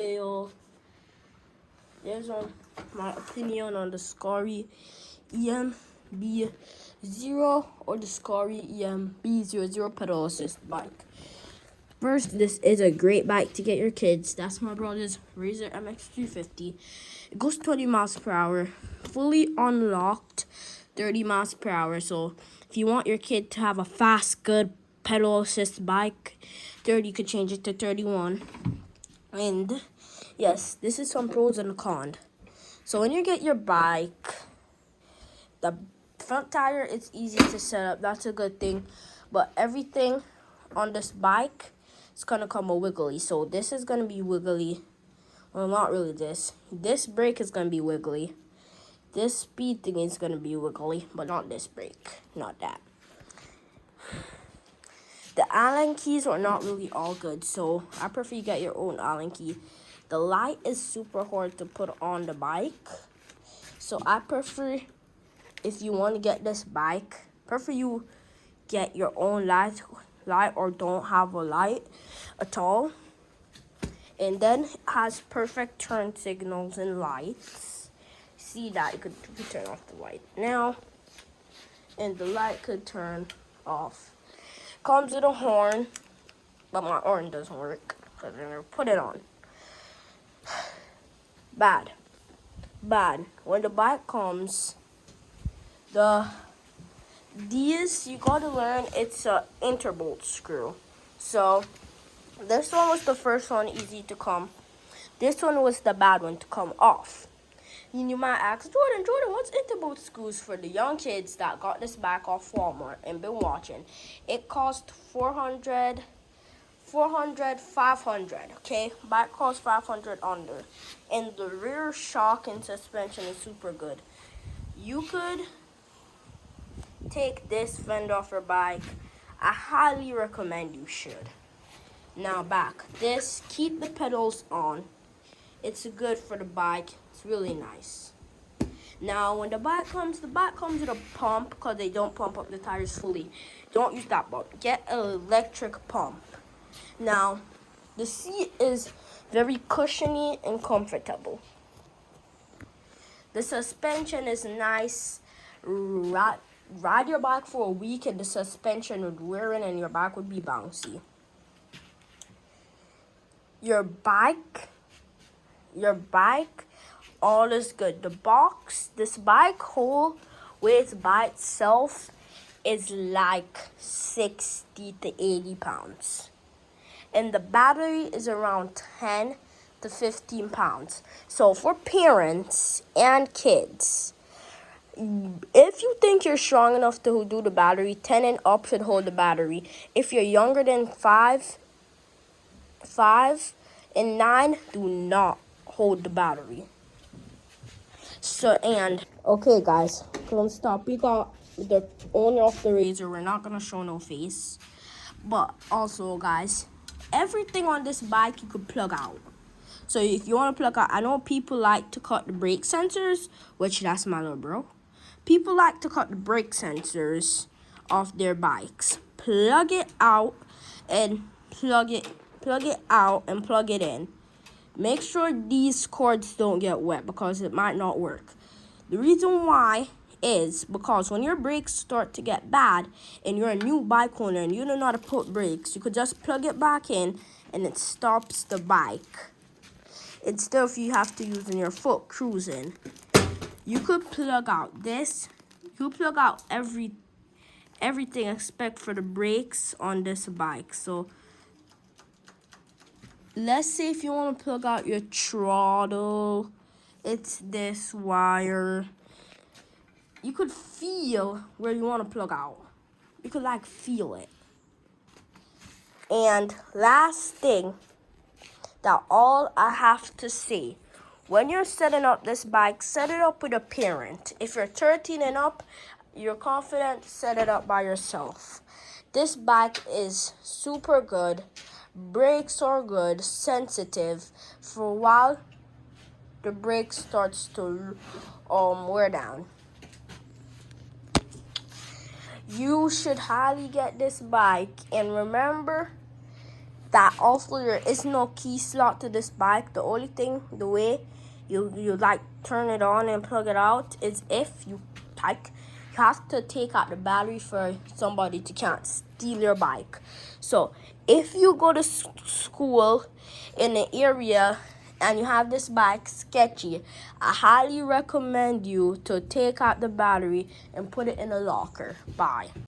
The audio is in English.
Okay, there's my opinion on the Scary EMB0 or the Scary EMB00 pedal assist bike. First, this is a great bike to get your kids. That's my brother's Razor MX350. It goes 20 miles per hour, fully unlocked, 30 miles per hour. So if you want your kid to have a fast, good pedal assist bike, 30, you could change it to 31. And yes, this is some pros and cons. So when you get your bike, the front tire, it's easy to set up. That's a good thing. But everything on this bike is going to come a wiggly. So this is going to be wiggly. Well, not really this. This brake is going to be wiggly. This speed thing is going to be wiggly, but not this brake. Not that. The Allen keys are not really all good, so I prefer you get your own Allen key. The light is super hard to put on the bike, so I prefer, if you want to get this bike, prefer you get your own light or don't have a light at all. And then it has perfect turn signals and lights. See that? You could turn off the light now, and the light could turn off. Comes with a horn, but my horn doesn't work because I never put it on. Bad. When the bike comes, these you gotta learn it's a interbolt screw. So this one was the first one, easy to come. This one was the bad one to come off. You might ask, Jordan, what's interbolt screws for the young kids that got this bike off Walmart and been watching? It cost $400, $500, okay? Bike costs 500 under. And the rear shock and suspension is super good. You could take this fender off your bike. I highly recommend you should. Now back. This, keep the pedals on. It's good for the bike. It's really nice. Now, when the bike comes with a pump because they don't pump up the tires fully. Don't use that pump. Get an electric pump. Now, the seat is very cushiony and comfortable. The suspension is nice. Ride your bike for a week and the suspension would wear in and your bike would be bouncy. Your bike, all is good. The box, this bike whole weight by itself is like 60 to 80 pounds. And the battery is around 10 to 15 pounds. So for parents and kids, if you think you're strong enough to do the battery, 10 and up should hold the battery. If you're younger than 5 and 9, do not hold the battery. So, and, okay guys, don't stop. We got the owner of the Razor. We're not going to show no face. But also, guys, everything on this bike you could plug out. So if you want to plug out, I know people like to cut the brake sensors, which that's my little bro. People like to cut the brake sensors off their bikes. Plug it out and plug it out and plug it in. Make sure these cords don't get wet because it might not work. The reason why is because when your brakes start to get bad and you're a new bike owner and you don't know how to put brakes, you could just plug it back in and it stops the bike. Instead of you have to using your foot cruising. You could plug out this. You plug out everything except for the brakes on this bike. So let's say if you want to plug out your throttle, it's this wire. You could feel where you want to plug out. You could like feel it. And last thing, that all I have to say, when you're setting up this bike, set it up with a parent. If you're 13 and up, you're confident, set it up by yourself. This bike is super good. Brakes are good, sensitive. For a while, the brake starts to wear down. You should highly get this bike. And remember, that also there is no key slot to this bike. The only thing, the way you like turn it on and plug it out is if you have to take out the battery for somebody to can't steal your bike. So if you go to school in an area and you have this bike sketchy, I highly recommend you to take out the battery and put it in a locker. Bye.